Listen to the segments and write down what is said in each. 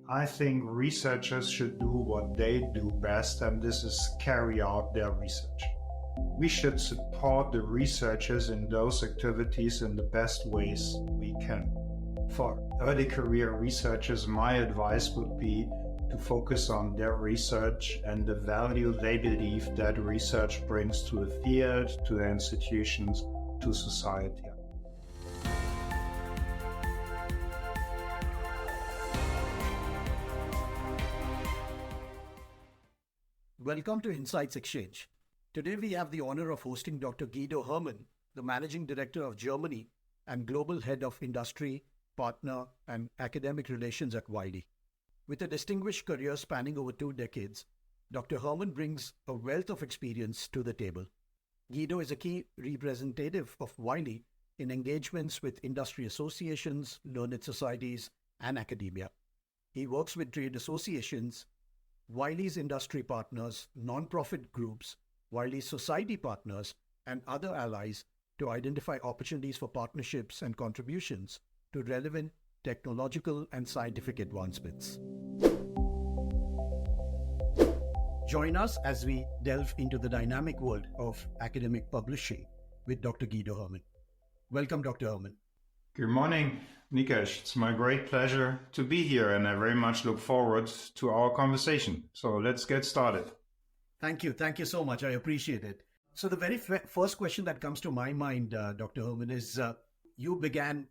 I think researchers should do what they do best, and this is carry out their research. We should support the researchers in those activities in the best ways we can. For early career researchers, my advice would be to focus on their research and the value they believe that research brings to the field, to the institutions, to society. Welcome to Insights XChange. Today we have the honor of hosting Dr. Guido Herrmann, the Managing Director of Germany and Global Head of Industry, Partner and Academic Relations at Wiley. With a distinguished career spanning over 2 decades, Dr. Herrmann brings a wealth of experience to the table. Guido is a key representative of Wiley in engagements with industry associations, learned societies, and academia. He works with trade associations, Wiley's industry partners, non-profit groups, Wiley's society partners, and other allies to identify opportunities for partnerships and contributions to relevant technological and scientific advancements. Join us as we delve into the dynamic world of academic publishing with Dr. Guido Herrmann. Welcome, Dr. Herrmann. Good morning, Nikesh. It's my great pleasure to be here, and I very much look forward to our conversation. So let's get started. Thank you. Thank you so much. I appreciate it. So the very first question that comes to my mind, Dr. Herrmann, is you began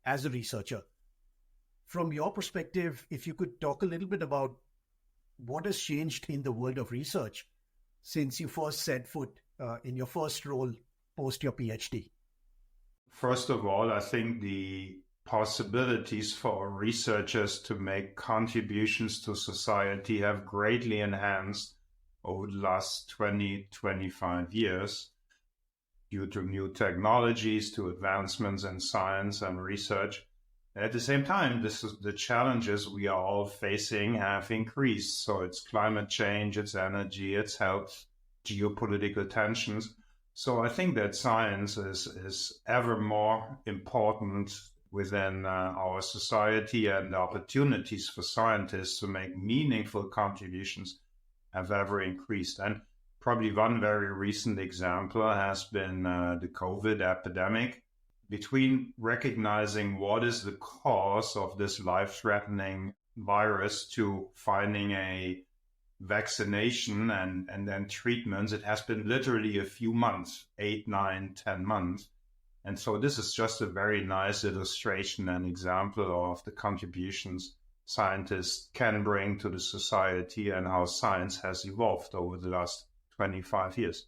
as a researcher. From your perspective, if you could talk a little bit about what has changed in the world of research since you first set foot in your first role post your PhD. First of all, I think the possibilities for researchers to make contributions to society have greatly enhanced over the last 20-25 years due to new technologies, to advancements in science and research. At the same time, the challenges we are all facing have increased. So it's climate change, it's energy, it's health, geopolitical tensions. So I think that science is ever more important within our society, and the opportunities for scientists to make meaningful contributions have ever increased. And probably one very recent example has been the COVID epidemic. Between recognizing what is the cause of this life-threatening virus to finding a vaccination and then treatments, it has been literally a few months, 8, 9, 10 months. And so this is just a very nice illustration and example of the contributions scientists can bring to the society and how science has evolved over the last 25 years.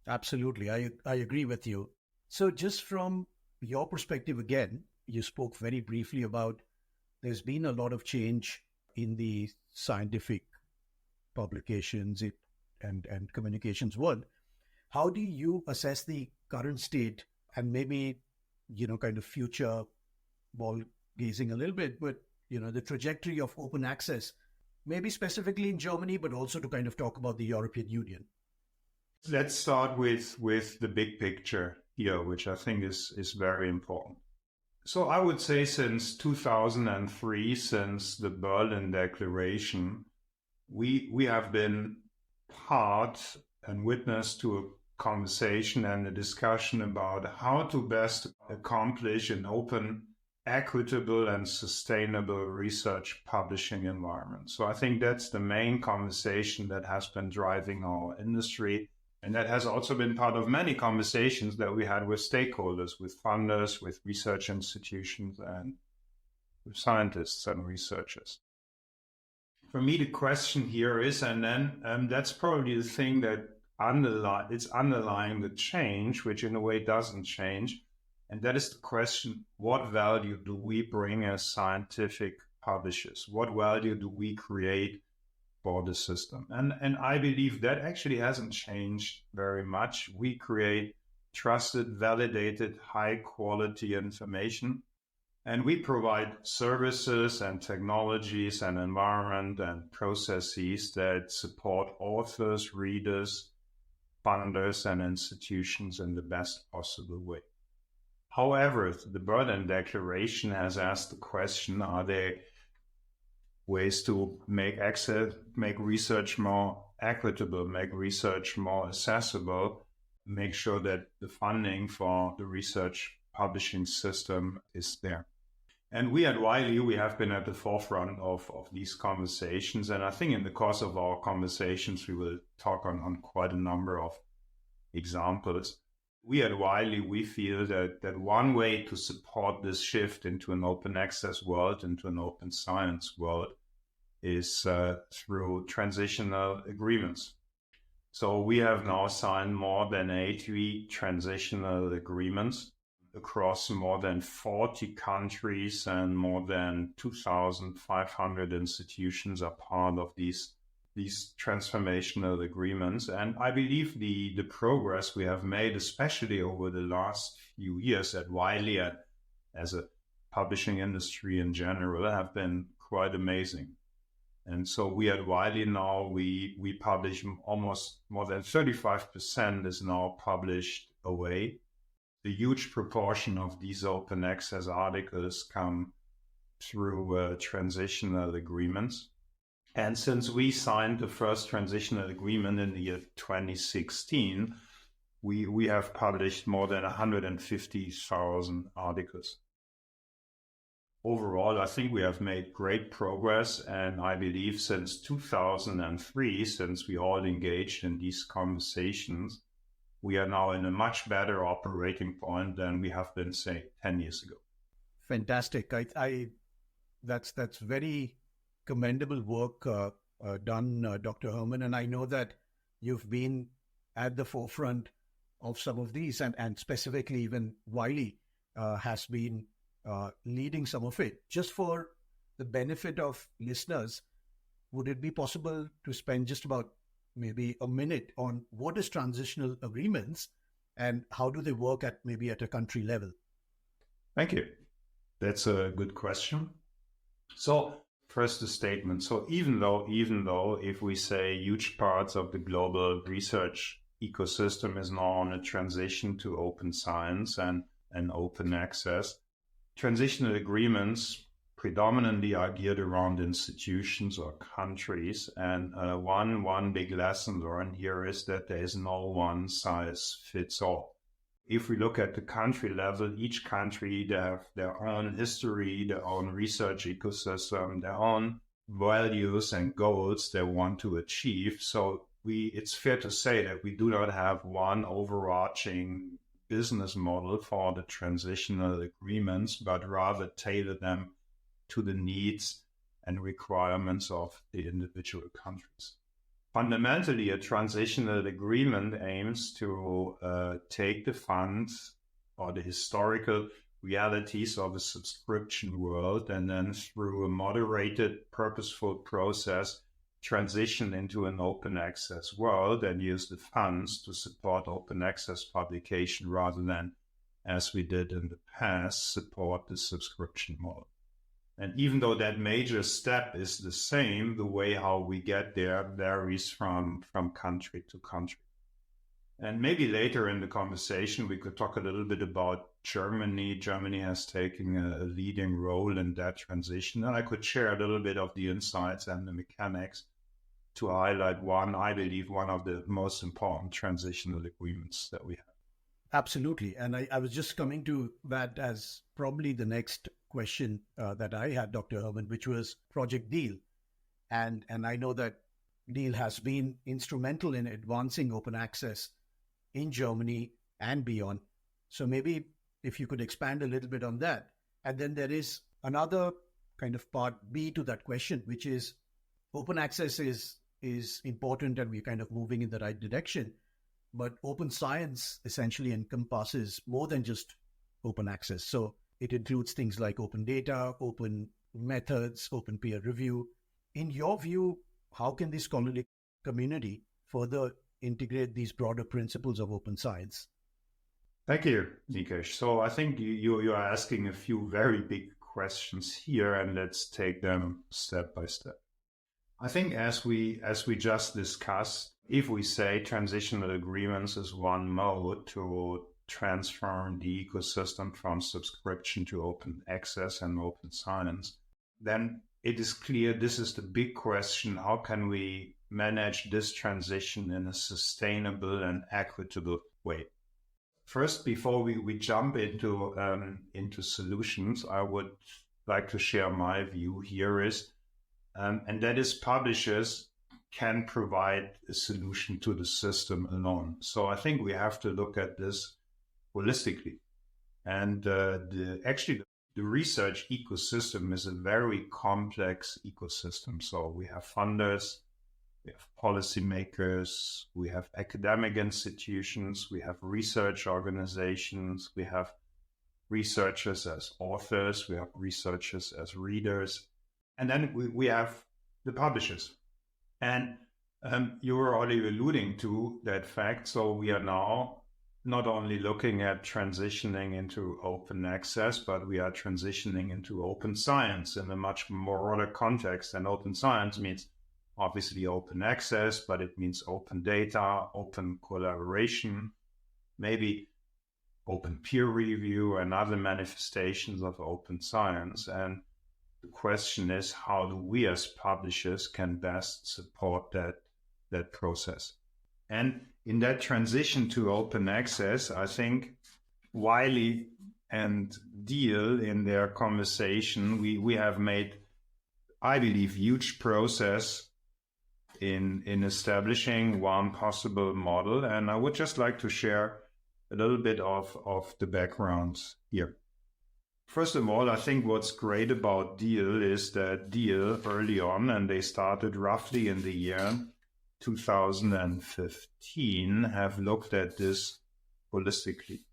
Absolutely. I agree with you. So just from your perspective again, you spoke very briefly about there's been a lot of change in the scientific publications and communications world. How do you assess the current state and maybe, kind of future ball gazing a little bit, but, the trajectory of open access, maybe specifically in Germany, but also to kind of talk about the European Union? Let's start with the big picture here, which I think is very important. So I would say since 2003, since the Berlin Declaration, we have been part and witness to a conversation and a discussion about how to best accomplish an open, equitable, and sustainable research publishing environment. So I think that's the main conversation that has been driving our industry. And that has also been part of many conversations that we had with stakeholders, with funders, with research institutions, and with scientists and researchers. For me, the question here is, and then that's probably the thing that it's underlying the change, which in a way doesn't change. And that is the question, what value do we bring as scientific publishers? What value do we create for the system? And I believe that actually hasn't changed very much. We create trusted, validated, high quality information, and we provide services and technologies and environment and processes that support authors, readers, funders, and institutions in the best possible way. However, the Berlin Declaration has asked the question, are there ways to make research more equitable, make research more accessible, make sure that the funding for the research publishing system is there. And we at Wiley, we have been at the forefront of these conversations. And I think in the course of our conversations, we will talk on quite a number of examples. We at Wiley, we feel that one way to support this shift into an open access world, into an open science world, is through transitional agreements. So we have now signed more than 80 transitional agreements across more than 40 countries, and more than 2,500 institutions are part of these transformational agreements. And I believe the progress we have made, especially over the last few years at Wiley and as a publishing industry in general, have been quite amazing. And so we at Wiley now, we publish almost more than 35% is now published away. The huge proportion of these open access articles come through transitional agreements. And since we signed the first transitional agreement in the year 2016, we have published more than 150,000 articles. Overall, I think we have made great progress, and I believe since 2003, since we all engaged in these conversations, we are now in a much better operating point than we have been, say, 10 years ago. Fantastic. That's very commendable work done, Dr. Herrmann. And I know that you've been at the forefront of some of these, and specifically even Wiley has been leading some of it. Just for the benefit of listeners, would it be possible to spend just about maybe a minute on what is transitional agreements and how do they work at a country level? Thank you. That's a good question. So first, the statement. So even though if we say huge parts of the global research ecosystem is now on a transition to open science and open access, transitional agreements predominantly are geared around institutions or countries. And one big lesson learned here is that there is no one size fits all. If we look at the country level, each country, they have their own history, their own research ecosystem, their own values and goals they want to achieve. So it's fair to say that we do not have one overarching business model for the transitional agreements, but rather tailor them to the needs and requirements of the individual countries. Fundamentally, a transitional agreement aims to take the funds or the historical realities of a subscription world and then through a moderated, purposeful process, transition into an open access world and use the funds to support open access publication rather than, as we did in the past, support the subscription model. And even though that major step is the same, the way how we get there varies from country to country. And maybe later in the conversation, we could talk a little bit about Germany. Germany has taken a leading role in that transition. And I could share a little bit of the insights and the mechanics to highlight I believe, one of the most important transitional agreements that we have. Absolutely. And I was just coming to that as probably the next question that I had, Dr. Herrmann, which was Project Deal. And I know that Deal has been instrumental in advancing open access in Germany and beyond. So maybe if you could expand a little bit on that. And then there is another kind of part B to that question, which is open access is important and we're kind of moving in the right direction. But open science essentially encompasses more than just open access. So it includes things like open data, open methods, open peer review. In your view, how can the scholarly community further integrate these broader principles of open science? Thank you, Nikesh. So I think you are asking a few very big questions here, and let's take them step by step. I think as we just discussed, if we say transitional agreements is one mode to transform the ecosystem from subscription to open access and open science, then it is clear this is the big question. How can we manage this transition in a sustainable and equitable way? First, before we jump into solutions, I would like to share my view here is, and that is publishers can provide a solution to the system alone. So I think we have to look at this holistically. And the research ecosystem is a very complex ecosystem. So we have funders, we have policymakers, we have academic institutions, we have research organizations, we have researchers as authors, we have researchers as readers, and then we have the publishers. And you were already alluding to that fact. So we are now not only looking at transitioning into open access, but we are transitioning into open science in a much more broader context. And open science means obviously open access, but it means open data, open collaboration, maybe open peer review and other manifestations of open science. And the question is, how do we as publishers can best support that process? And in that transition to open access, I think Wiley and Deal in their conversation, we have made, I believe, huge progress in establishing one possible model. And I would just like to share a little bit of the background here. First of all, I think what's great about Deal is that Deal early on, and they started roughly in the year 2015, have looked at this holistically.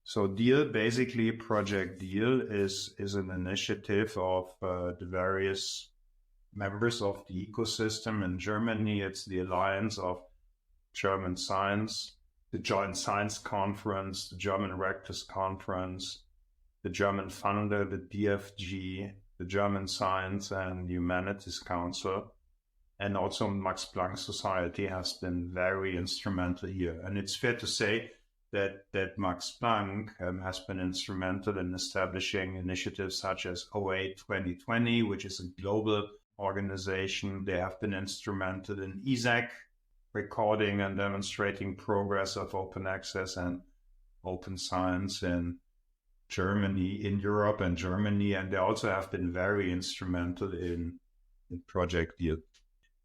So Deal, basically Project Deal is an initiative of the various members of the ecosystem. In Germany, it's the Alliance of German Science, the Joint Science Conference, the German Rectors Conference, the German funder, the DFG, the German Science and Humanities Council, and also Max Planck Society has been very instrumental here. And it's fair to say that Max Planck has been instrumental in establishing initiatives such as OA 2020, which is a global organization. They have been instrumental in ESAC, recording and demonstrating progress of open access and open science in Germany, in Europe and Germany. And they also have been very instrumental in Project Deal.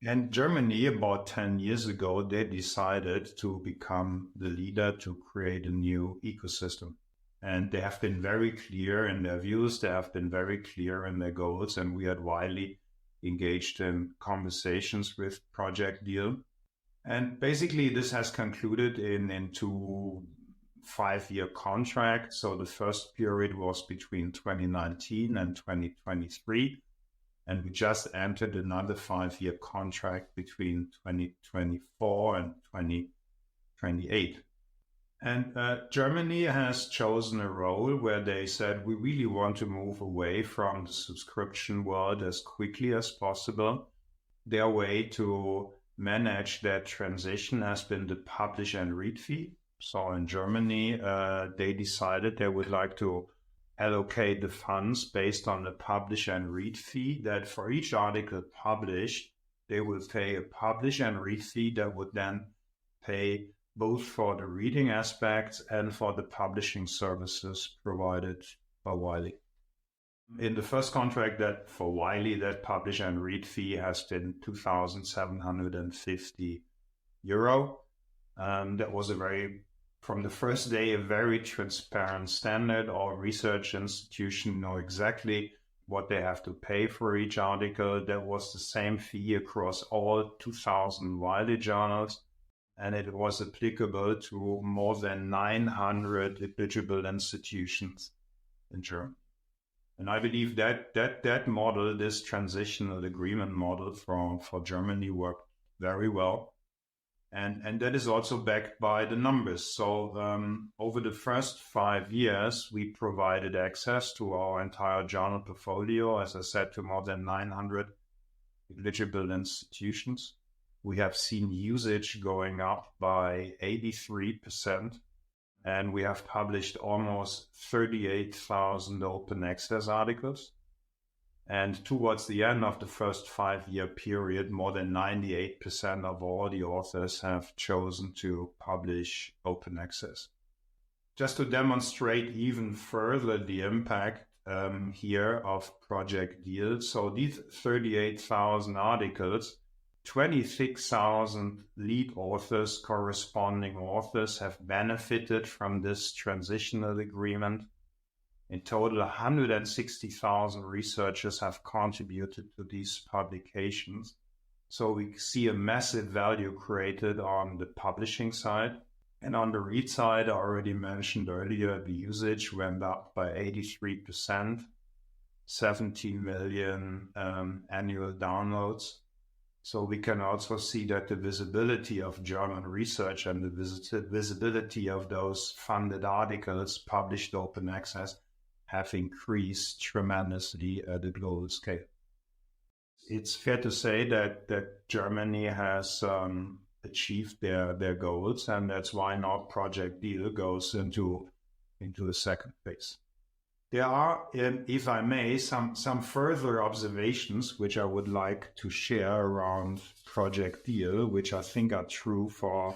And Germany, about 10 years ago, they decided to become the leader to create a new ecosystem. And they have been very clear in their views. They have been very clear in their goals. And we at Wiley engaged in conversations with Project Deal. And basically, this has concluded in 2 5-year contracts. So the first period was between 2019 and 2023. And we just entered another 5-year contract between 2024 and 2028. And Germany has chosen a role where they said, we really want to move away from the subscription world as quickly as possible. Their way to manage that transition has been the publish and read fee. So in Germany, they decided they would like to allocate the funds based on the publish and read fee, that for each article published, they will pay a publish and read fee that would then pay both for the reading aspects and for the publishing services provided by Wiley. In the first contract that for Wiley, that publish and read fee has been €2,750. That was from the first day, a very transparent standard. All research institutions know exactly what they have to pay for each article. That was the same fee across all 2,000 Wiley journals, and it was applicable to more than 900 eligible institutions in Germany. And I believe that model, this transitional agreement model for Germany, worked very well. And that is also backed by the numbers. So over the first 5 years, we provided access to our entire journal portfolio, as I said, to more than 900 eligible institutions. We have seen usage going up by 83%, and we have published almost 38,000 open access articles. And towards the end of the first 5-year period, more than 98% of all the authors have chosen to publish open access. Just to demonstrate even further the impact here of Project Deal. So these 38,000 articles, 26,000 lead authors, corresponding authors have benefited from this transitional agreement. In total, 160,000 researchers have contributed to these publications. So we see a massive value created on the publishing side. And on the read side, I already mentioned earlier, the usage went up by 83%, 17 million annual downloads. So we can also see that the visibility of German research and the visibility of those funded articles published open access have increased tremendously at a global scale. It's fair to say that Germany has achieved their goals, and that's why now Project Deal goes into a second phase. There are, if I may, some further observations which I would like to share around Project Deal, which I think are true for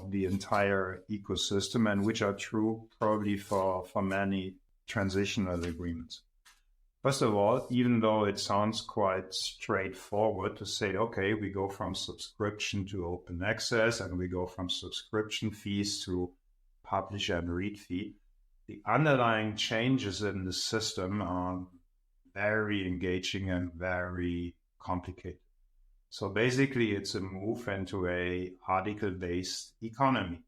the entire ecosystem and which are true probably for many transitional agreements. First of all, even though it sounds quite straightforward to say, okay, we go from subscription to open access and we go from subscription fees to publish and read fee, the underlying changes in the system are very engaging and very complicated. So basically, it's a move into a article-based economy,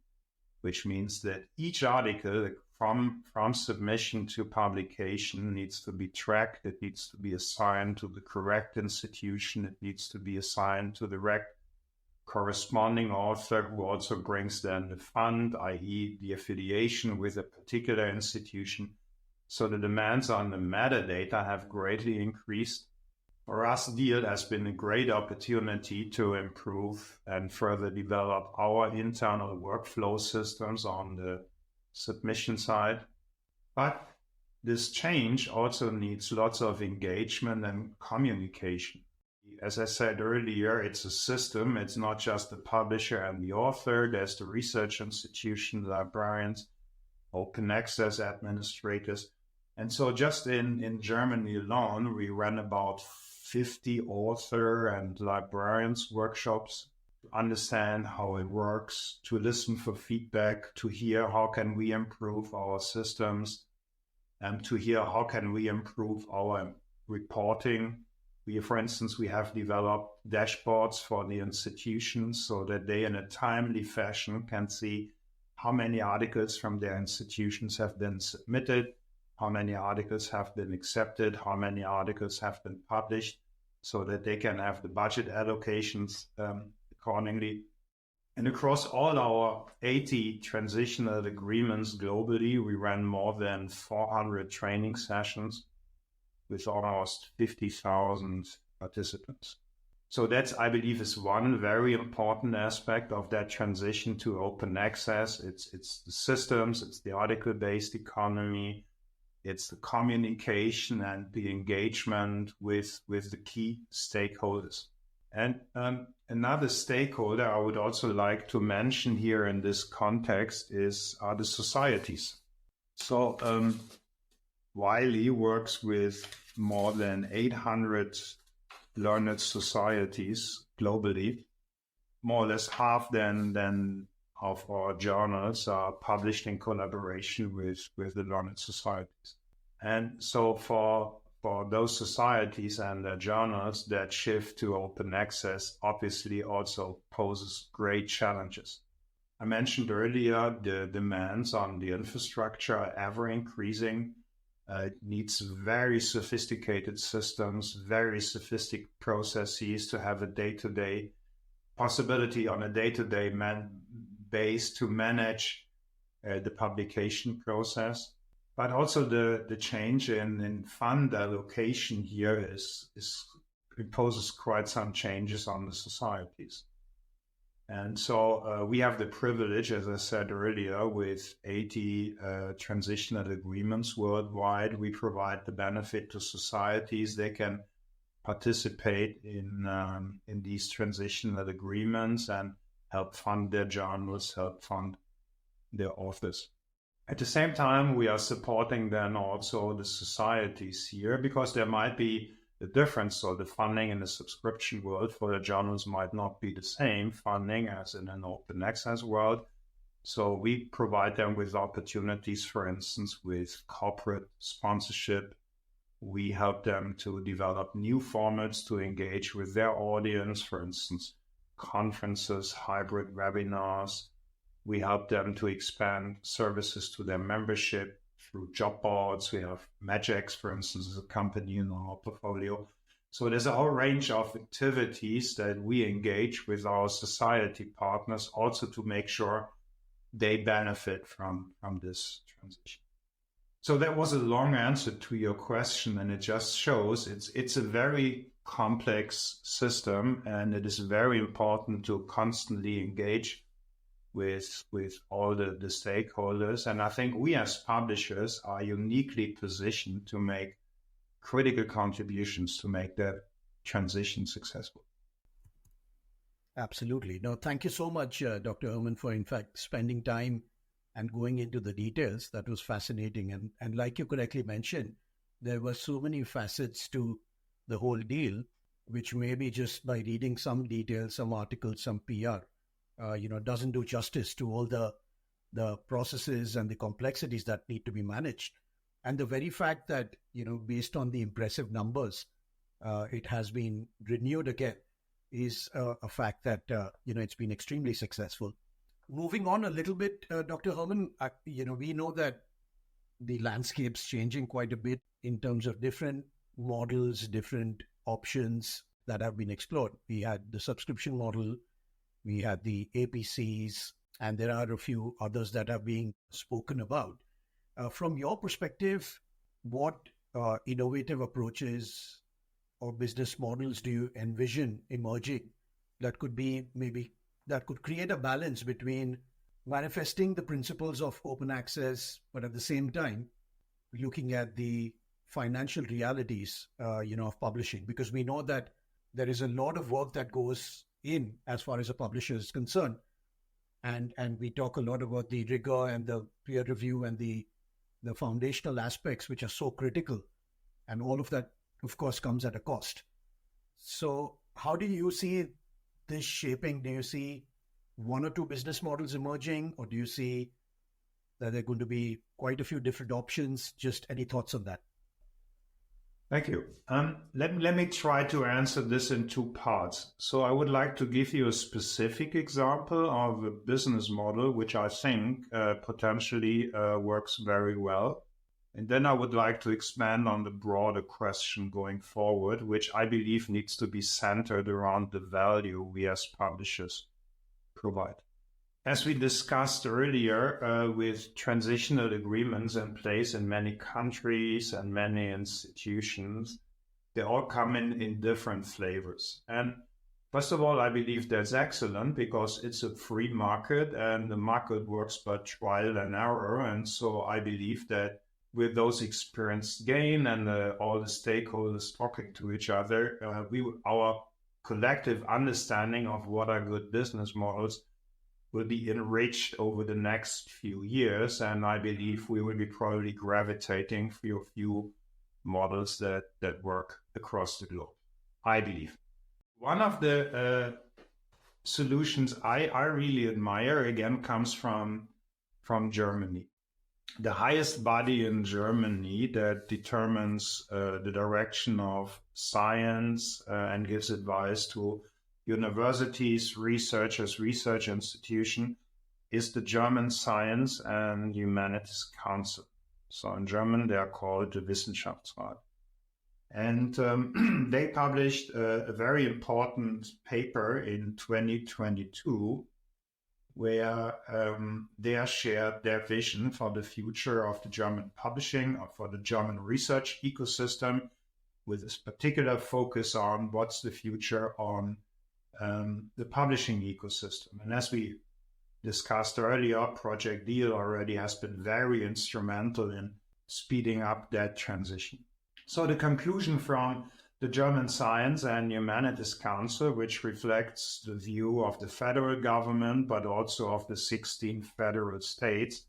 which means that each article from submission to publication needs to be tracked. It needs to be assigned to the correct institution. It needs to be assigned to the corresponding author who also brings then the fund, i.e. the affiliation with a particular institution. So the demands on the metadata have greatly increased. For us, Deal has been a great opportunity to improve and further develop our internal workflow systems on the submission side. But this change also needs lots of engagement and communication. As I said earlier, it's a system. It's not just the publisher and the author. There's the research institution, librarians, open access administrators. And so just in Germany alone, we ran about 50 author and librarians workshops to understand how it works, to listen for feedback, to hear how can we improve our systems, and to hear how can we improve our reporting. For instance, we have developed dashboards for the institutions so that they in a timely fashion can see how many articles from their institutions have been submitted, how many articles have been accepted, how many articles have been published, so that they can have the budget allocations accordingly. And across all our 80 transitional agreements globally, we ran more than 400 training sessions with almost 50,000 participants. So that's, I believe, is one very important aspect of that transition to open access. It's the systems, it's the article-based economy, it's the communication and the engagement with the key stakeholders. And another stakeholder I would also like to mention here in this context are the societies. So Wiley works with more than 800 learned societies globally. More or less half then of our journals are published in collaboration with the learned societies. And so for those societies and their journals, that shift to open access obviously also poses great challenges. I mentioned earlier the demands on the infrastructure are ever increasing. It needs very sophisticated systems, very sophisticated processes to have a day-to-day possibility on a day-to-day base to manage the publication process. But also the change in fund allocation here imposes quite some changes on the societies. And so we have the privilege, as I said earlier, with 80 transitional agreements worldwide. We provide the benefit to societies. They can participate in these transitional agreements and help fund their journals, help fund their authors. At the same time, we are supporting then also the societies here, because there might be a difference. So the funding in the subscription world for the journals might not be the same funding as in an open access world. So we provide them with opportunities, for instance, with corporate sponsorship. We help them to develop new formats to engage with their audience, for instance, conferences, hybrid webinars. We help them to expand services to their membership through job boards. We have Magix, for instance, as a company in our portfolio. So there's a whole range of activities that we engage with our society partners also to make sure they benefit from this transition. So that was a long answer to your question, and it just shows it's a very complex system, and it is very important to constantly engage with all the stakeholders. And I think we as publishers are uniquely positioned to make critical contributions to make that transition successful. Absolutely. No, thank you so much, Dr. Herrmann, for in fact spending time and going into the details. That was fascinating. And like you correctly mentioned, there were so many facets to the whole deal, which maybe just by reading some details, some articles, some PR, doesn't do justice to all the processes and the complexities that need to be managed. And the very fact that, based on the impressive numbers, it has been renewed again is a fact that, it's been extremely successful. Moving on a little bit, Dr. Herrmann, we know that the landscape's changing quite a bit in terms of different models, different options that have been explored. We had the subscription model, we had the APCs, and there are a few others that are being spoken about. From your perspective, what innovative approaches or business models do you envision emerging that could create a balance between manifesting the principles of open access, but at the same time, looking at the financial realities, of publishing? Because we know that there is a lot of work that goes in as far as a publisher is concerned. And we talk a lot about the rigor and the peer review and the foundational aspects, which are so critical. And all of that, of course, comes at a cost. So how do you see this shaping? Do you see one or two business models emerging, or do you see that there are going to be quite a few different options? Just any thoughts on that? Thank you. Let me try to answer this in two parts. So I would like to give you a specific example of a business model which I think potentially works very well. And then I would like to expand on the broader question going forward, which I believe needs to be centered around the value we as publishers provide. As we discussed earlier, with transitional agreements in place in many countries and many institutions, they all come in different flavors. And first of all, I believe that's excellent because it's a free market and the market works by trial and error. And so I believe that with those experience gained and all the stakeholders talking to each other, our collective understanding of what are good business models will be enriched over the next few years. And I believe we will be probably gravitating for a few models that work across the globe, I believe. One of the solutions I really admire, again, comes from Germany. The highest body in Germany that determines the direction of science and gives advice to universities, researchers, research institutions is the German Science and Humanities Council. So in German, they are called the Wissenschaftsrat. And they published a very important paper in 2022 where they shared their vision for the future of the German publishing or for the German research ecosystem, with this particular focus on what's the future on the publishing ecosystem. And as we discussed earlier, Project Deal already has been very instrumental in speeding up that transition. So the conclusion from the German Science and Humanities Council, which reflects the view of the federal government, but also of the 16 federal states,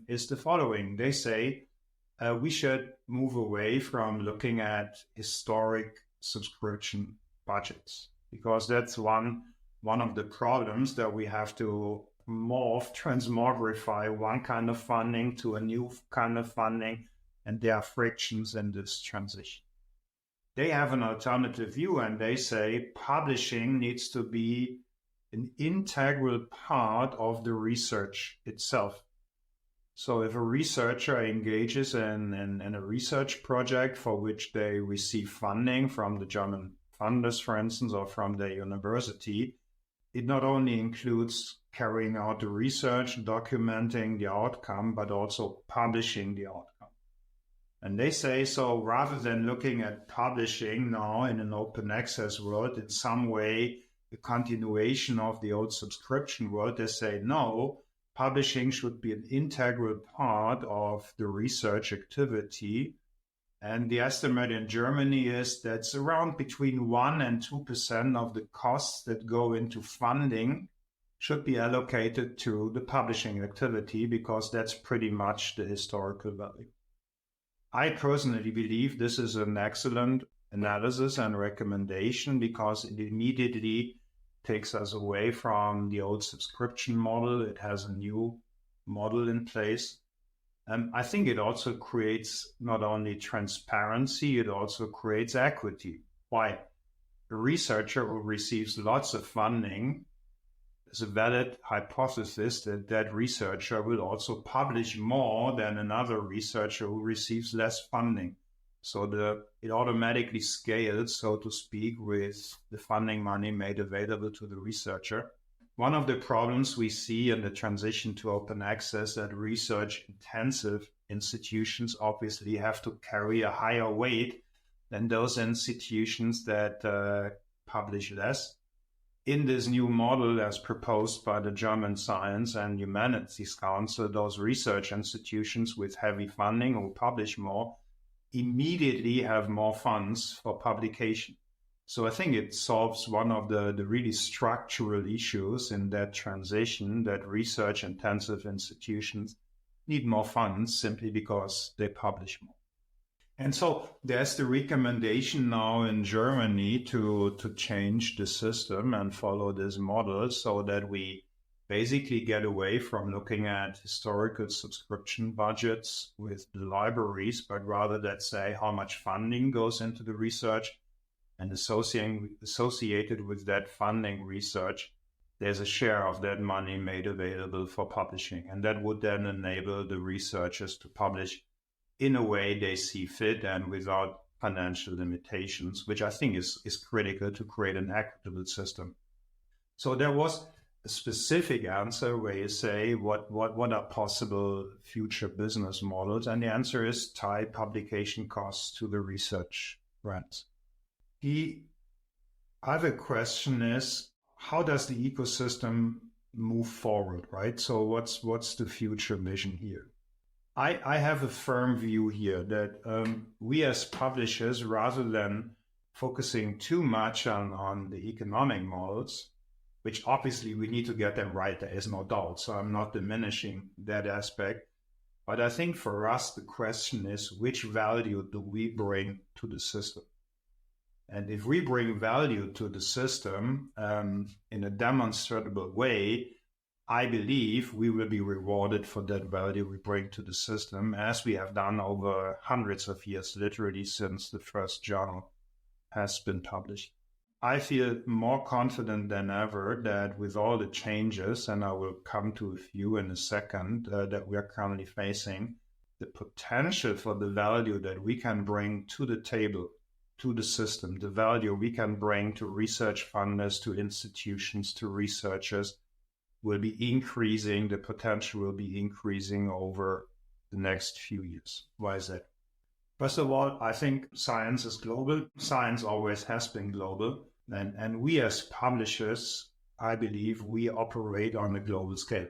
is the following. They say we should move away from looking at historic subscription budgets, because that's one of the problems, that we have to transmogrify one kind of funding to a new kind of funding, and there are frictions in this transition. They have an alternative view, and they say publishing needs to be an integral part of the research itself. So if a researcher engages in a research project for which they receive funding from the German funders, for instance, or from their university, it not only includes carrying out the research, documenting the outcome, but also publishing the outcome. And they say, so rather than looking at publishing now in an open access world, in some way, the continuation of the old subscription world, they say, no, publishing should be an integral part of the research activity. And the estimate in Germany is that's around between 1 and 2% of the costs that go into funding should be allocated to the publishing activity, because that's pretty much the historical value. I personally believe this is an excellent analysis and recommendation, because it immediately takes us away from the old subscription model. It has a new model in place. I think it also creates not only transparency, it also creates equity. Why? A researcher who receives lots of funding, is a valid hypothesis that that researcher will also publish more than another researcher who receives less funding. So it automatically scales, so to speak, with the funding money made available to the researcher. One of the problems we see in the transition to open access, that research-intensive institutions obviously have to carry a higher weight than those institutions that publish less. In this new model, as proposed by the German Science and Humanities Council, those research institutions with heavy funding who publish more immediately have more funds for publication. So I think it solves one of the really structural issues in that transition, that research-intensive institutions need more funds simply because they publish more. And so there's the recommendation now in Germany to change the system and follow this model, so that we basically get away from looking at historical subscription budgets with the libraries, but rather, let's say, how much funding goes into the research, and associated with that funding research, there's a share of that money made available for publishing. And that would then enable the researchers to publish in a way they see fit and without financial limitations, which I think is critical to create an equitable system. So there was a specific answer where you say, what are possible future business models? And the answer is tie publication costs to the research grants. The other question is, how does the ecosystem move forward, right? So what's the future vision here? I have a firm view here that we as publishers, rather than focusing too much on the economic models, which obviously we need to get them right, there is no doubt, so I'm not diminishing that aspect. But I think for us, the question is, which value do we bring to the system? And if we bring value to the system in a demonstrable way, I believe we will be rewarded for that value we bring to the system, as we have done over hundreds of years, literally since the first journal has been published. I feel more confident than ever that with all the changes, and I will come to a few in a second, that we are currently facing, the potential for the value that we can bring to the table, to the system, the value we can bring to research funders, to institutions, to researchers, will be increasing. The potential will be increasing over the next few years. Why is that? First of all, I think science is global. Science always has been global. And we as publishers, I believe we operate on a global scale.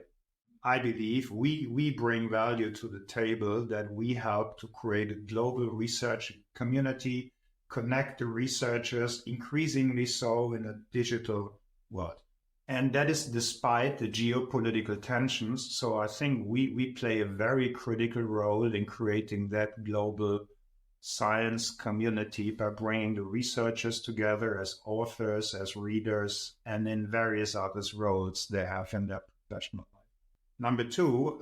I believe we bring value to the table, that we help to create a global research community, connect the researchers, increasingly so in a digital world. And that is despite the geopolitical tensions. So I think we play a very critical role in creating that global science community by bringing the researchers together as authors, as readers, and in various other roles they have in their professional life. Number two,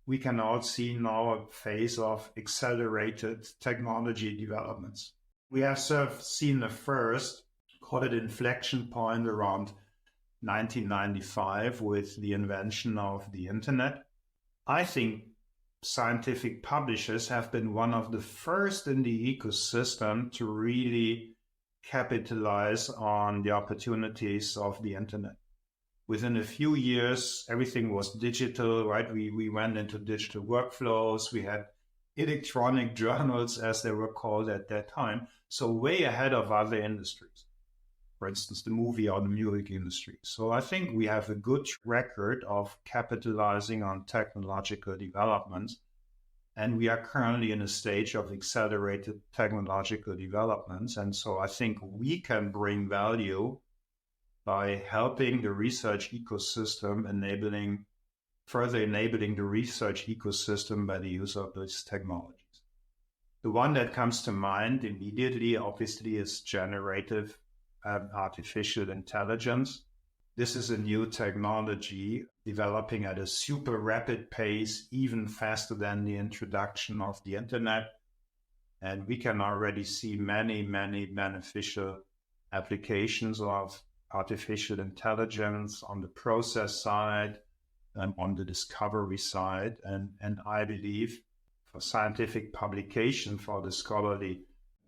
we can all see now a phase of accelerated technology developments. We have seen the first, call it inflection point, around 1995 with the invention of the internet. I think scientific publishers have been one of the first in the ecosystem to really capitalize on the opportunities of the internet. Within a few years, everything was digital, right? We went into digital workflows. We had electronic journals, as they were called at that time, so way ahead of other industries. For instance, the movie or the music industry. So I think we have a good record of capitalizing on technological developments. And we are currently in a stage of accelerated technological developments. And so I think we can bring value by helping the research ecosystem, further enabling the research ecosystem by the use of these technologies. The one that comes to mind immediately, obviously, is generative artificial intelligence. This is a new technology developing at a super rapid pace, even faster than the introduction of the internet. And we can already see many, many beneficial applications of artificial intelligence on the process side and on the discovery side. And I believe for scientific publication, for the scholarly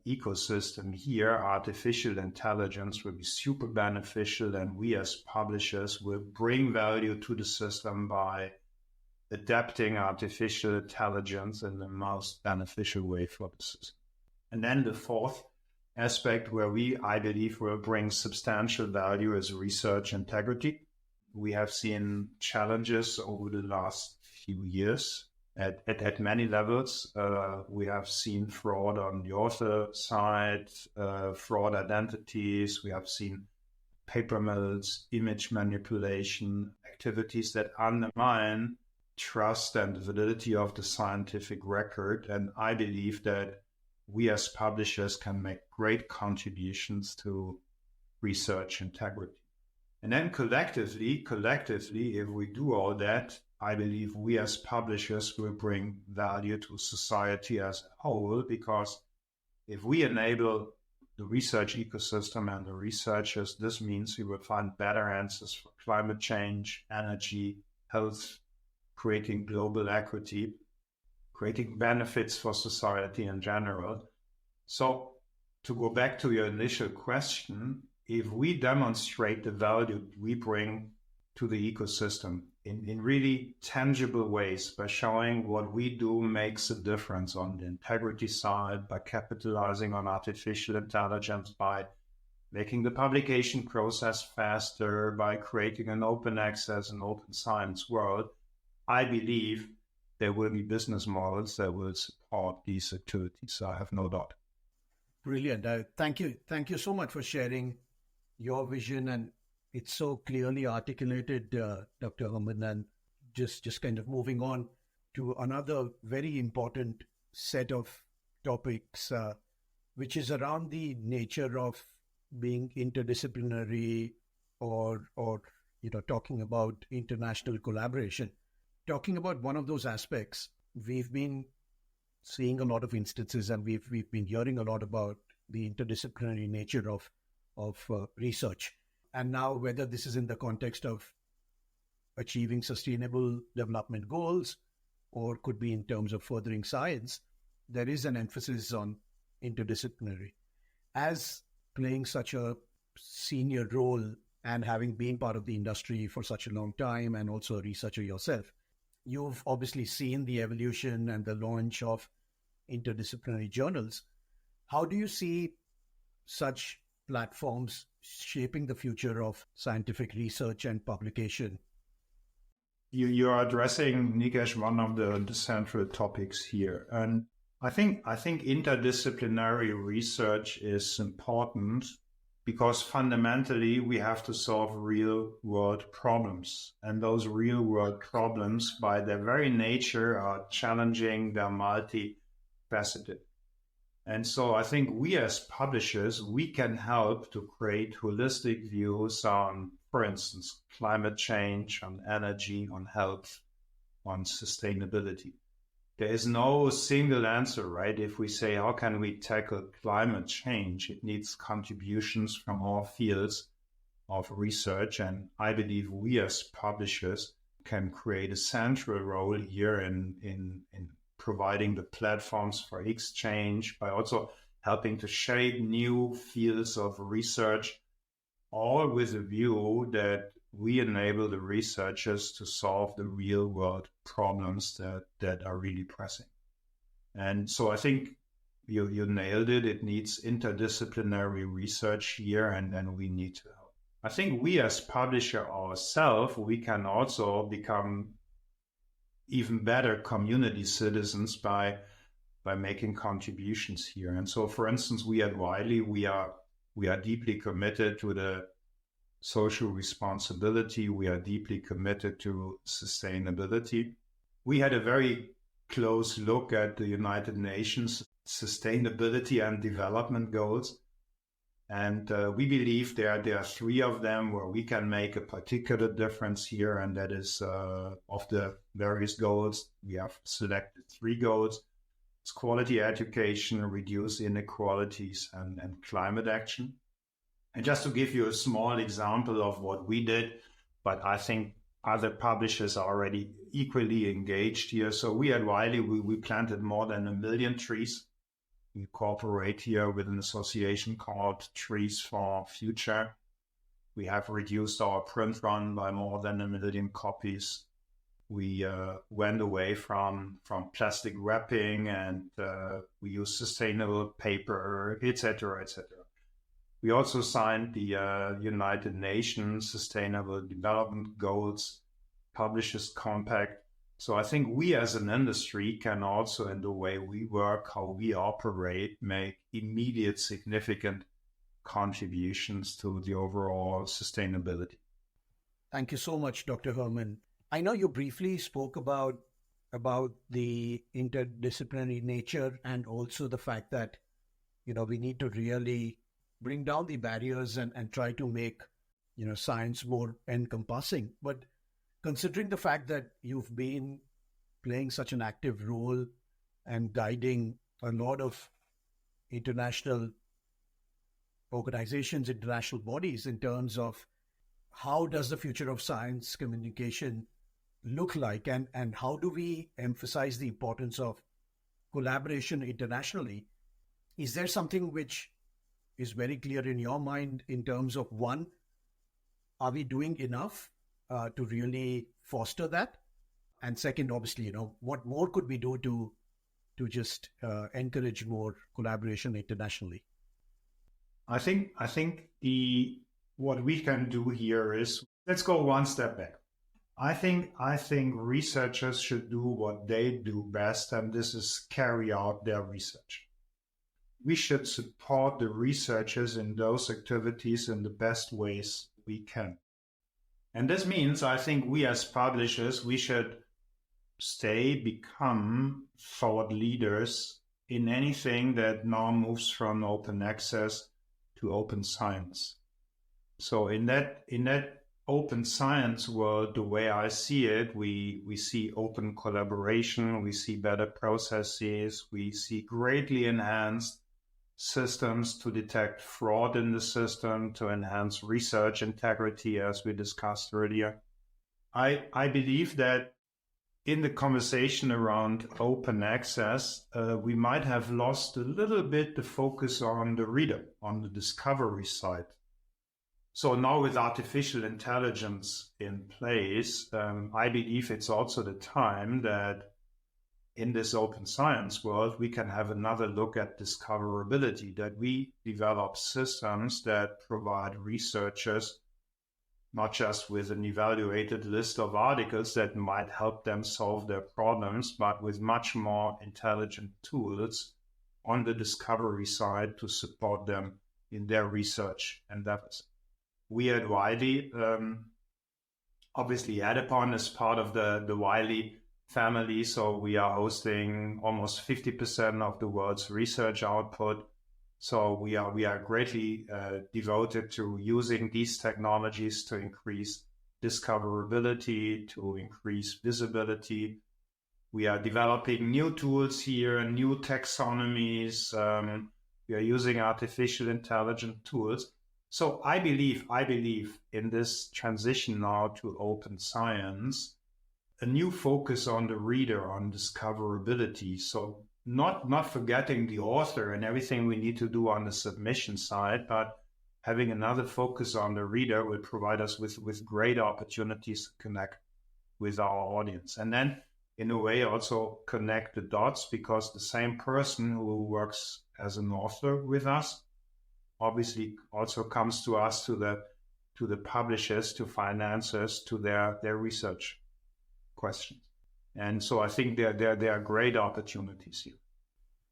ecosystem here, artificial intelligence will be super beneficial, and we as publishers will bring value to the system by adapting artificial intelligence in the most beneficial way for the system. And then the fourth aspect where I believe, will bring substantial value is research integrity. We have seen challenges over the last few years at many levels. We have seen fraud on the author side, fraud identities. We have seen paper mills, image manipulation, activities that undermine trust and validity of the scientific record. And I believe that we as publishers can make great contributions to research integrity. And then collectively, if we do all that, I believe we as publishers will bring value to society as a whole, because if we enable the research ecosystem and the researchers, this means we will find better answers for climate change, energy, health, creating global equity, creating benefits for society in general. So to go back to your initial question, if we demonstrate the value we bring to the ecosystem in really tangible ways, by showing what we do makes a difference on the integrity side, by capitalizing on artificial intelligence, by making the publication process faster, by creating an open access and open science world, I believe there will be business models that will support these activities. I have no doubt. Brilliant. Thank you. Thank you so much for sharing your vision, and it's so clearly articulated, Dr. Herrmann. And just kind of moving on to another very important set of topics, which is around the nature of being interdisciplinary, or talking about international collaboration. Talking about one of those aspects, we've been seeing a lot of instances, and we've been hearing a lot about the interdisciplinary nature of research. And now, whether this is in the context of achieving sustainable development goals, or could be in terms of furthering science, there is an emphasis on interdisciplinary. As playing such a senior role and having been part of the industry for such a long time, and also a researcher yourself, you've obviously seen the evolution and the launch of interdisciplinary journals. How do you see such platforms shaping the future of scientific research and publication? You are addressing, Nikesh, one of the central topics here. And I think interdisciplinary research is important because fundamentally we have to solve real world problems. And those real world problems, by their very nature, are challenging, they're multifaceted. And so I think we as publishers, we can help to create holistic views on, for instance, climate change, on energy, on health, on sustainability. There is no single answer, right? If we say, how can we tackle climate change? It needs contributions from all fields of research. And I believe we as publishers can create a central role here in providing the platforms for exchange, by also helping to shape new fields of research, all with a view that we enable the researchers to solve the real world problems that are really pressing. And so I think you nailed it. It needs interdisciplinary research here, and we need to help. I think we as publisher ourselves, we can also become even better community citizens by making contributions here. And so, for instance, we at Wiley, we are deeply committed to the social responsibility. We are deeply committed to sustainability. We had a very close look at the United Nations Sustainability and Development Goals. And we believe there are three of them where we can make a particular difference here. And that is of the various goals, we have selected three goals. It's quality education, reduce inequalities, and climate action. And just to give you a small example of what we did, but I think other publishers are already equally engaged here. So we at Wiley, we planted more than 1 million trees. We cooperate here with an association called Trees for Future. We have reduced our print run by more than 1 million copies. We went away from plastic wrapping, and we use sustainable paper, etc., etc. We also signed the United Nations Sustainable Development Goals, Publishers Compact. So I think we as an industry can also, in the way we work, how we operate, make immediate significant contributions to the overall sustainability. Thank you so much, Dr. Herrmann. I know you briefly spoke about the interdisciplinary nature, and also the fact that, we need to really bring down the barriers and try to make, science more encompassing. But considering the fact that you've been playing such an active role and guiding a lot of international organizations, international bodies, in terms of how does the future of science communication look like, and how do we emphasize the importance of collaboration internationally, is there something which is very clear in your mind in terms of, one, are we doing enough to really foster that? And second, obviously, what more could we do to just encourage more collaboration internationally? I think what we can do here is, let's go one step back. I think researchers should do what they do best, and this is carry out their research. We should support the researchers in those activities in the best ways we can. And this means, I think we as publishers, we should become thought leaders in anything that now moves from open access to open science. So in that open science world, the way I see it, we see open collaboration, we see better processes, we see greatly enhanced systems to detect fraud in the system, to enhance research integrity, as we discussed earlier. I believe that in the conversation around open access, we might have lost a little bit the focus on the reader, on the discovery side. So now with artificial intelligence in place, I believe it's also the time that in this open science world, we can have another look at discoverability, that we develop systems that provide researchers not just with an evaluated list of articles that might help them solve their problems, but with much more intelligent tools on the discovery side to support them in their research endeavors. We at Wiley, obviously Edupon is part of the Wiley family, so we are hosting almost 50% of the world's research output. So we are greatly devoted to using these technologies to increase discoverability, to increase visibility. We are developing new tools here, new taxonomies. We are using artificial intelligence tools. So I believe in this transition now to open science, a new focus on the reader, on discoverability. So not forgetting the author and everything we need to do on the submission side, but having another focus on the reader will provide us with great opportunities to connect with our audience. And then in a way also connect the dots, because the same person who works as an author with us obviously also comes to us, to the publishers, to financiers, to their research questions. And so I think there are great opportunities here.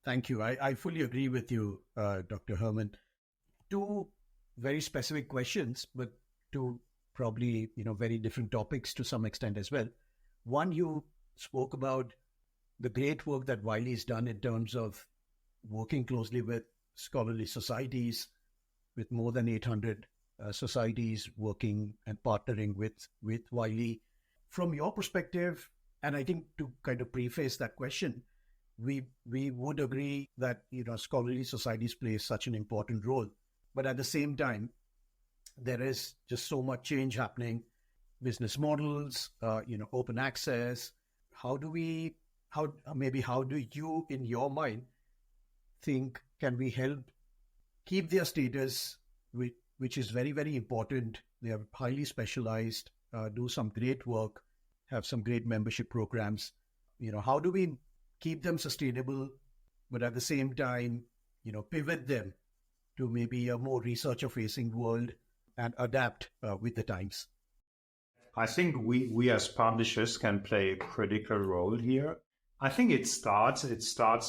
Thank you. I fully agree with you, Dr. Herrmann. Two very specific questions, but two probably very different topics to some extent as well. One, you spoke about the great work that Wiley has done in terms of working closely with scholarly societies, with more than 800 societies working and partnering with Wiley. From your perspective, and I think to kind of preface that question, we would agree that scholarly societies play such an important role, but at the same time, there is just so much change happening, business models, open access. How do you, in your mind, think can we help keep their status, which is very, very important? They are highly specialized, do some great work, have some great membership programs. How do we keep them sustainable, but at the same time, pivot them to maybe a more researcher-facing world and adapt with the times? I think we as publishers can play a critical role here. I think it starts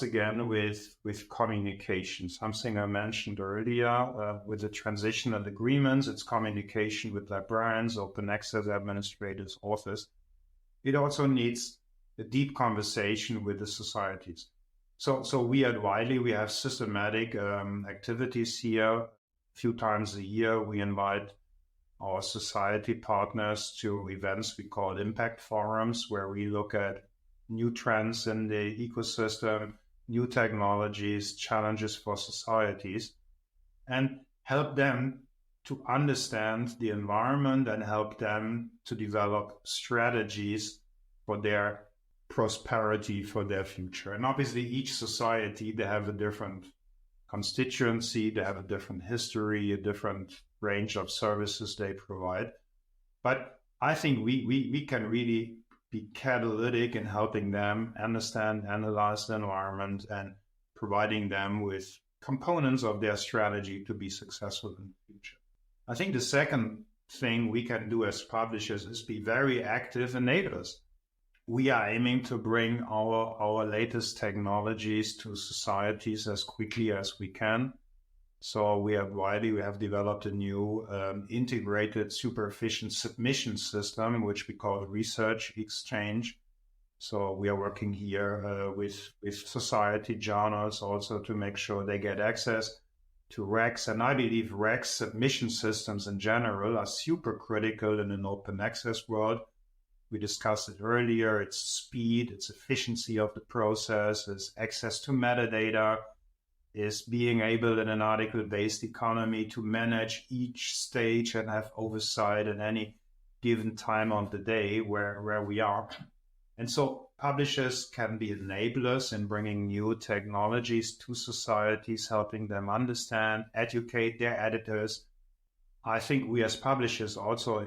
again with communication, something I mentioned earlier with the transitional agreements. It's communication with librarians, open access administrators, authors. It also needs a deep conversation with the societies. So we at Wiley, we have systematic activities here. A few times a year, we invite our society partners to events we call impact forums, where we look at new trends in the ecosystem, new technologies, challenges for societies, and help them to understand the environment and help them to develop strategies for their prosperity, for their future. And obviously each society, they have a different constituency, they have a different history, a different range of services they provide. But I think we can really be catalytic in helping them understand, analyze the environment, and providing them with components of their strategy to be successful in the future. I think the second thing we can do as publishers is be very active enablers. We are aiming to bring our latest technologies to societies as quickly as we can. So we at Wiley, we have developed a new integrated super efficient submission system, which we call Research Exchange. So we are working here with society journals also to make sure they get access to recs. And I believe recs submission systems in general are super critical in an open access world. We discussed it earlier. It's speed, it's efficiency of the process, it's access to metadata, is being able in an article-based economy to manage each stage and have oversight at any given time of the day where we are. And so publishers can be enablers in bringing new technologies to societies, helping them understand, educate their editors, I think we as publishers also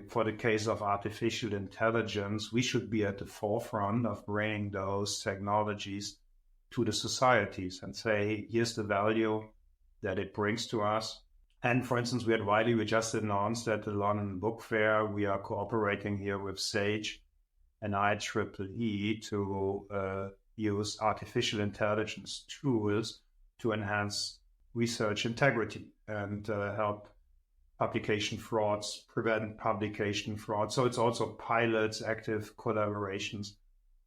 for the case of artificial intelligence, we should be at the forefront of bringing those technologies to the societies and say, here's the value that it brings to us. And for instance, we at Wiley, we just announced at the London Book Fair, we are cooperating here with Sage and IEEE to use artificial intelligence tools to enhance research integrity and help publication frauds, prevent publication fraud. So it's also pilots, active collaborations.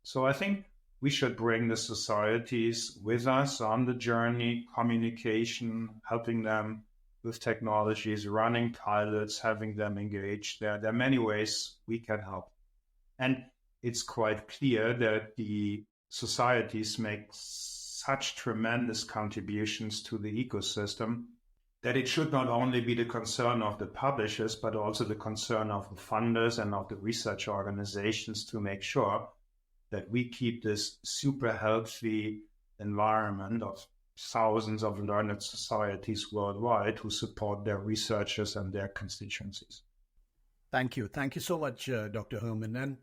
So I think we should bring the societies with us on the journey, communication, helping them with technologies, running pilots, having them engaged. There are many ways we can help. And it's quite clear that the societies make such tremendous contributions to the ecosystem that it should not only be the concern of the publishers, but also the concern of the funders and of the research organizations to make sure that we keep this super healthy environment of thousands of learned societies worldwide who support their researchers and their constituencies. Thank you. Thank you so much, Dr. Herrmann. And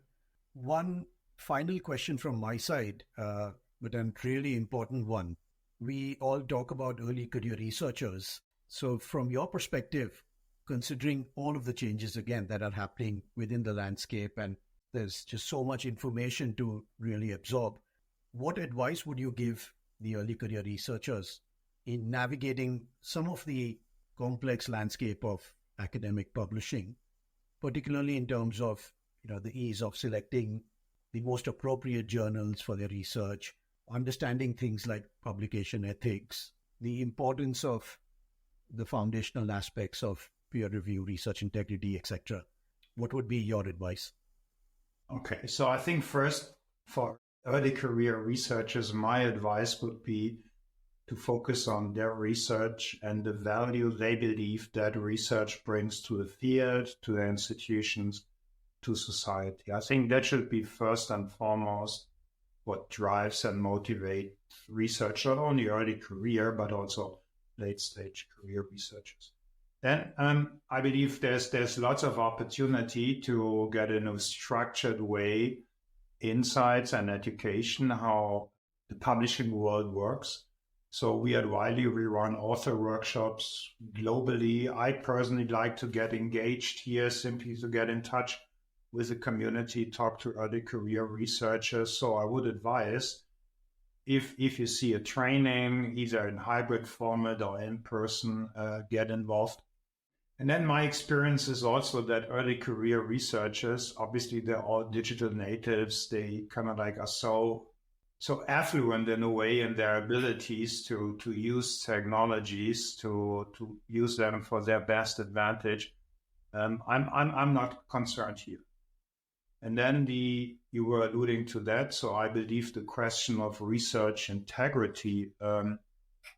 one final question from my side, but a really important one. We all talk about early career researchers. So from your perspective, considering all of the changes again that are happening within the landscape, and there's just so much information to really absorb, what advice would you give the early career researchers in navigating some of the complex landscape of academic publishing, particularly in terms of the ease of selecting the most appropriate journals for their research, understanding things like publication ethics, the importance of the foundational aspects of peer review, research integrity, etc. What would be your advice? Okay, so I think first for early career researchers, my advice would be to focus on their research and the value they believe that research brings to the field, to their institutions, to society. I think that should be first and foremost what drives and motivates research, not only early career, but also late stage career researchers. Then I believe there's lots of opportunity to get in a structured way insights and education, how the publishing world works. So we at Wiley, we run author workshops globally. I personally like to get engaged here, simply to get in touch with the community, talk to early career researchers. So I would advise, if you see a training, either in hybrid format or in person, get involved. And then my experience is also that early career researchers, obviously they're all digital natives. They kind of like are so affluent in a way in their abilities to use technologies, to use them for their best advantage. I'm not concerned here. And then you were alluding to that. So I believe the question of research integrity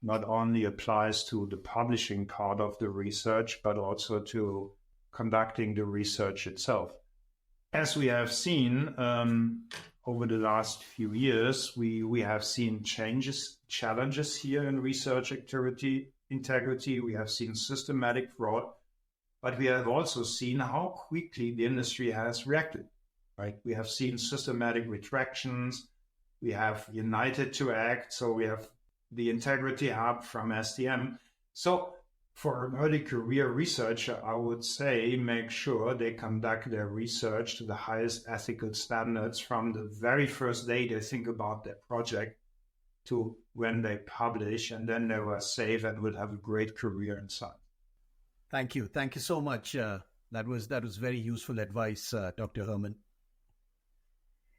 not only applies to the publishing part of the research, but also to conducting the research itself. As we have seen over the last few years, we have seen challenges here in research integrity. We have seen systematic fraud, but we have also seen how quickly the industry has reacted. Right? We have seen systematic retractions. We have United to Act. So we have the Integrity Hub from STM. So for an early career researcher, I would say make sure they conduct their research to the highest ethical standards from the very first day they think about their project to when they publish, and then they were safe and would have a great career inside. Thank you. Thank you so much. That was very useful advice, Dr. Herrmann.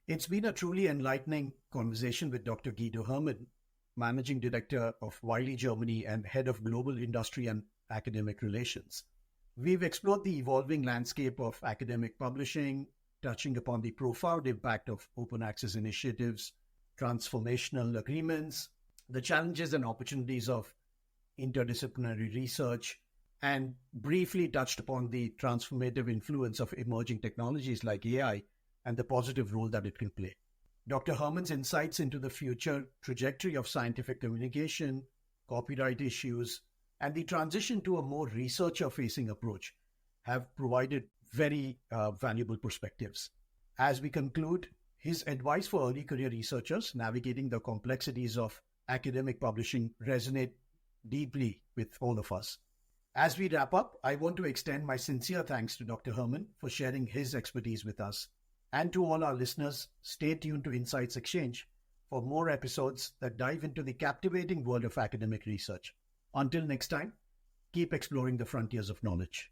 It's been a truly enlightening conversation with Dr. Guido Herrmann, Managing Director of Wiley, Germany, and Head of Global Industry and Academic Relations. We've explored the evolving landscape of academic publishing, touching upon the profound impact of open access initiatives, transformational agreements, the challenges and opportunities of interdisciplinary research, and briefly touched upon the transformative influence of emerging technologies like AI and the positive role that it can play. Dr. Herrmann's insights into the future trajectory of scientific communication, copyright issues, and the transition to a more researcher-facing approach have provided very valuable perspectives. As we conclude, his advice for early career researchers navigating the complexities of academic publishing resonate deeply with all of us. As we wrap up, I want to extend my sincere thanks to Dr. Herrmann for sharing his expertise with us. And to all our listeners, stay tuned to Insights Exchange for more episodes that dive into the captivating world of academic research. Until next time, keep exploring the frontiers of knowledge.